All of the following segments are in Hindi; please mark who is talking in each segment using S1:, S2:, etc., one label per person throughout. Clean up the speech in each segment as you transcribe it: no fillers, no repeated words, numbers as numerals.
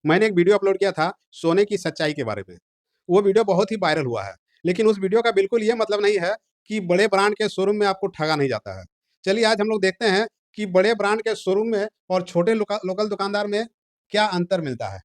S1: मैंने एक वीडियो अपलोड किया था सोने की सच्चाई के बारे में। वो वीडियो बहुत ही वायरल हुआ है। लेकिन उस वीडियो का बिल्कुल ये मतलब नहीं है कि बड़े ब्रांड के शोरूम में आपको ठगा नहीं जाता है। चलिए आज हम लोग देखते हैं कि बड़े ब्रांड के शोरूम में और छोटे लोकल दुकानदार में क्या अंतर मिलता है।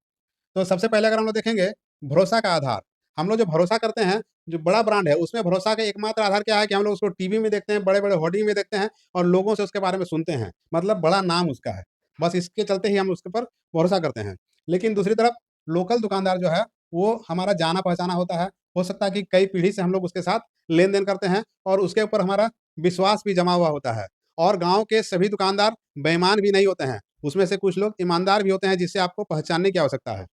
S1: तो सबसे पहले अगर हम लोग देखेंगे भरोसा का आधार, हम लोग जो भरोसा करते हैं, जो बड़ा ब्रांड है उसमें भरोसा का एकमात्र आधार क्या है कि हम लोग उसको टीवी में देखते हैं, बड़े-बड़े होर्डिंग में देखते हैं और लोगों से उसके बारे में सुनते हैं। मतलब बड़ा नाम उसका है। बस इसके चलते ही हम उसके ऊपर भरोसा करते हैं। लेकिन दूसरी तरफ लोकल दुकानदार जो है, वो हमारा जाना-पहचाना होता है। हो सकता है कि कई पीढ़ी से हम लोग उसके साथ लेन-देन करते हैं और उसके ऊपर हमारा विश्वास भी जमा हुआ होता है। और गाँव के सभी दुकानदार बेईमान भी नहीं होते हैं। उसमें से कुछ लोग ईमानदार भी होते हैं जिससे आपको पहचानने की आवश्यकता है।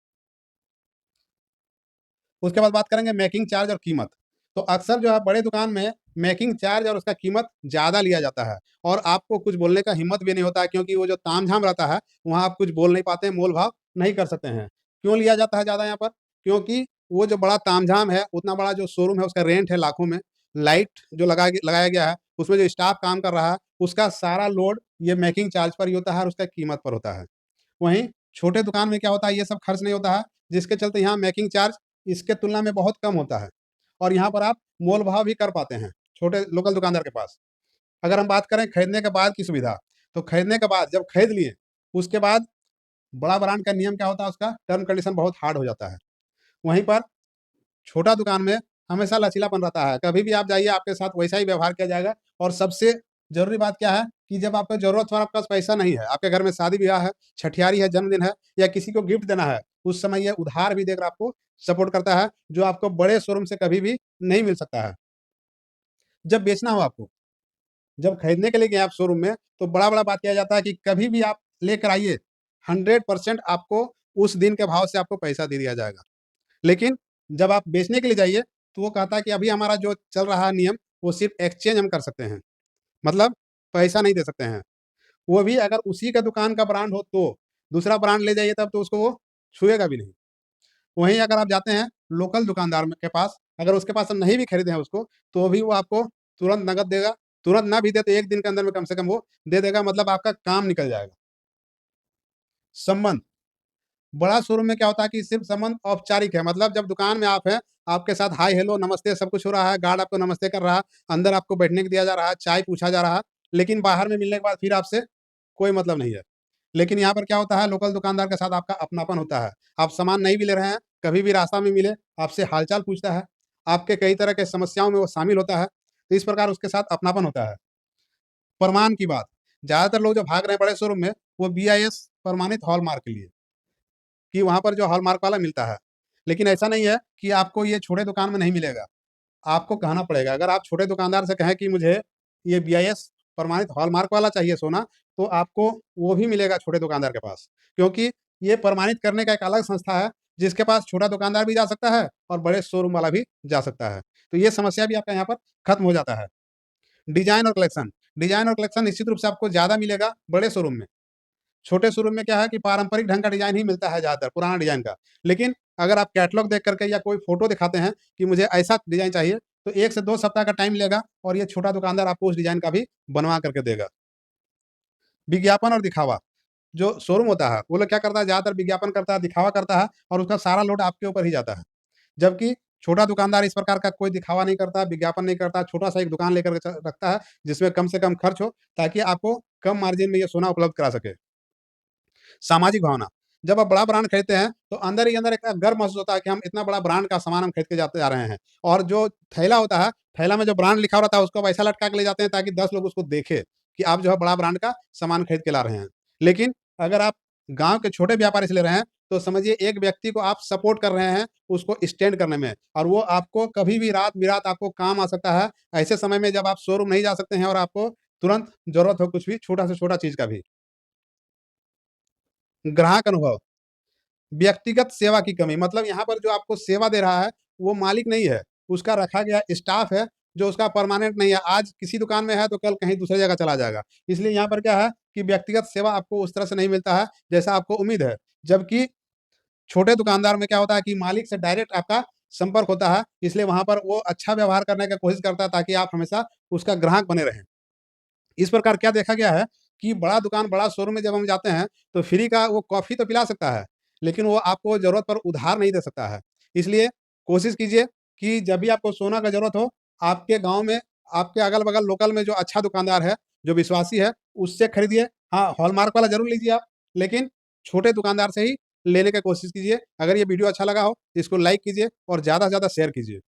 S1: उसके बाद बात करेंगे मेकिंग चार्ज और कीमत। तो अक्सर जो है बड़े दुकान में मेकिंग चार्ज और उसका कीमत ज़्यादा लिया जाता है और आपको कुछ बोलने का हिम्मत भी नहीं होता है क्योंकि वो जो तामझाम रहता है, वहाँ आप कुछ बोल नहीं पाते हैं, मोल-भाव नहीं कर सकते हैं। क्यों लिया जाता है ज़्यादा यहाँ पर? क्योंकि वो जो बड़ा तामझाम है, उतना बड़ा जो शोरूम है उसका रेंट है लाखों में, लाइट जो लगाया गया है, उसमें जो स्टाफ काम कर रहा है, उसका सारा लोड ये मेकिंग चार्ज पर ही होता है और उसका कीमत पर होता है। वहीं छोटे दुकान में क्या होता है, ये सब खर्च नहीं होता है, जिसके चलते यहाँ मेकिंग चार्ज इसके तुलना में बहुत कम होता है और यहाँ पर आप मोल-भाव भी कर पाते हैं, छोटे लोकल दुकानदार के पास। अगर हम बात करें खरीदने के बाद की सुविधा, तो खरीदने के बाद जब खरीद लिए, उसके बाद बड़ा ब्रांड का नियम क्या होता है उसका टर्म कंडीशन बहुत हार्ड हो जाता है। वहीं पर छोटा दुकान में हमेशा लचीलापन रहता है, कभी भी आप जाइए आपके साथ वैसा ही व्यवहार किया जाएगा और सबसे ज़रूरी बात क्या है कि जब आपको ज़रूरत हो और आपके पास पैसा नहीं है, आपके घर में शादी-ब्याह है, छठियारी है, जन्मदिन है या किसी को गिफ्ट देना है, उस समय ये उधार भी देकर आपको सपोर्ट करता है, जो आपको बड़े शोरूम से कभी भी नहीं मिल सकता है। जब बेचना हो आपको, जब खरीदने के लिए गए आप शोरूम में, तो बड़ा-बड़ा बात किया जाता है कि कभी भी आप लेकर आइए, 100% आपको उस दिन के भाव से आपको पैसा दे दिया जाएगा। लेकिन जब आप बेचने के लिए जाइए, तो वो कहता है कि अभी हमारा जो चल रहा है नियम, वो सिर्फ़ एक्सचेंज हम कर सकते हैं। मतलब पैसा नहीं दे सकते हैं। वो भी अगर उसी का दुकान का ब्रांड हो तो, दूसरा ब्रांड ले जाइए तब तो उसको वो छुएगा भी नहीं। वहीं अगर आप जाते हैं लोकल दुकानदार में के पास, अगर उसके पास हम नहीं भी खरीदे हैं उसको, तो भी वो आपको तुरंत नकद देगा। तुरंत ना भी दे तो 1 दिन के अंदर में कम से कम वो दे देगा मतलब आपका काम निकल जाएगा। संबंध बड़ा शोरूम में क्या होता है कि सिर्फ़ संबंध औपचारिक है, मतलब जब दुकान में आप हैं, आपके साथ हाय, हेलो, नमस्ते सब कुछ हो रहा है, गार्ड आपको नमस्ते कर रहा है, अंदर आपको बैठने को दिया जा रहा है, चाय पूछा जा रहा है, लेकिन बाहर में मिलने के बाद फिर आपसे कोई मतलब नहीं है। लेकिन यहाँ पर क्या होता है लोकल दुकानदार के साथ आपका अपनापन होता है। आप सामान नहीं भी ले रहे हैं, कभी भी रास्ता में मिले, आपसे हाल-चाल पूछता है, आपके कई तरह के समस्याओं में वो शामिल होता है, तो इस प्रकार उसके साथ अपनापन होता है। प्रमाण की बात, ज़्यादातर लोग जो भाग रहे हैं बड़े शोरूम में, वो बीआईएस प्रमाणित हॉलमार्क के लिए। कि वहाँ पर जो हॉलमार्क वाला मिलता है। लेकिन ऐसा नहीं है कि आपको ये छोटे दुकान में नहीं मिलेगा, आपको कहना पड़ेगा। अगर आप छोटे दुकानदार से कहें कि मुझे ये बीआईएस प्रमाणित हॉलमार्क वाला चाहिए सोना, तो आपको वो भी मिलेगा छोटे दुकानदार के पास। क्योंकि ये प्रमाणित करने का एक अलग संस्था है, जिसके पास छोटा दुकानदार भी जा सकता है और बड़े शोरूम वाला भी जा सकता है। तो ये समस्या भी आपका यहाँ पर खत्म हो जाता है। डिज़ाइन और कलेक्शन निश्चित रूप से आपको ज़्यादा मिलेगा बड़े शोरूम में। छोटे शोरूम में क्या है कि पारंपरिक ढंग का डिज़ाइन ही मिलता है ज़्यादातर, पुराना डिज़ाइन का। लेकिन अगर आप कैटलॉग देख कर के या कोई फ़ोटो दिखाते हैं कि मुझे ऐसा डिज़ाइन चाहिए, तो 1 से 2 सप्ताह का टाइम लेगा और ये छोटा दुकानदार आपको उस डिज़ाइन का भी बनवा कर के देगा। विज्ञापन और दिखावा, जो शोरूम होता है, वो लोग क्या करता है ज़्यादातर विज्ञापन करता है, दिखावा करता है और उसका सारा लोड आपके ऊपर ही जाता है। जबकि छोटा दुकानदार इस प्रकार का कोई दिखावा नहीं करता, विज्ञापन नहीं करता, छोटा-सा एक दुकान लेकर के रखता है, जिसमें कम से कम खर्च हो, ताकि आपको कम मार्जिन में ये सोना उपलब्ध करा सके। सामाजिक भावना, जब आप बड़ा ब्रांड खरीदते हैं, तो अंदर ही अंदर एक गर्व महसूस होता है कि हम इतना बड़ा ब्रांड का सामान हम खरीद के जाते जा रहे हैं और जो थैला होता है, थैला में जो ब्रांड लिखा रहता है, उसको आप ऐसा लटका के ले जाते हैं ताकि 10 लोग उसको देखें कि आप जो है बड़ा ब्रांड का सामान खरीद के ला रहे हैं। लेकिन अगर आप गाँव के छोटे व्यापारी से ले रहे हैं, तो समझिए एक व्यक्ति को आप सपोर्ट कर रहे हैं, उसको स्टैंड करने में और वो आपको कभी भी रात-बिरात आपको काम आ सकता है। ऐसे समय में जब आप शोरूम नहीं जा सकते हैं और आपको तुरंत ज़रूरत हो कुछ भी, छोटा से छोटा चीज़ का भी। ग्राहक अनुभव, व्यक्तिगत सेवा की कमी मतलब यहाँ पर जो आपको सेवा दे रहा है, वो मालिक नहीं है, उसका रखा गया स्टाफ है, जो उसका परमानेंट नहीं है। आज किसी दुकान में है, तो कल कहीं दूसरी जगह चला जाएगा। इसलिए यहाँ पर क्या है कि व्यक्तिगत सेवा आपको उस तरह से नहीं मिलता है, जैसा आपको उम्मीद है। जबकि छोटे दुकानदार में क्या होता है कि मालिक से डायरेक्ट आपका संपर्क होता है, इसलिए वहाँ पर वो अच्छा व्यवहार करने की कोशिश करता है, ताकि आप हमेशा उसका ग्राहक बने रहें। इस प्रकार क्या देखा गया है कि बड़ा दुकान, बड़ा शोरूम में जब हम जाते हैं, तो फ्री का वो कॉफ़ी तो पिला सकता है, लेकिन वो आपको ज़रूरत पर उधार नहीं दे सकता है। इसलिए कोशिश कीजिए कि जब भी आपको सोना का ज़रूरत हो, आपके गाँव में, आपके अगल-बगल लोकल में जो अच्छा दुकानदार है, जो विश्वासी है, उससे खरीदिए। हाँ, हॉलमार्क वाला ज़रूर लीजिए आप, लेकिन छोटे दुकानदार से ही लेने की कोशिश कीजिए। अगर ये वीडियो अच्छा लगा हो, तो इसको लाइक कीजिए और ज़्यादा से ज़्यादा शेयर कीजिए।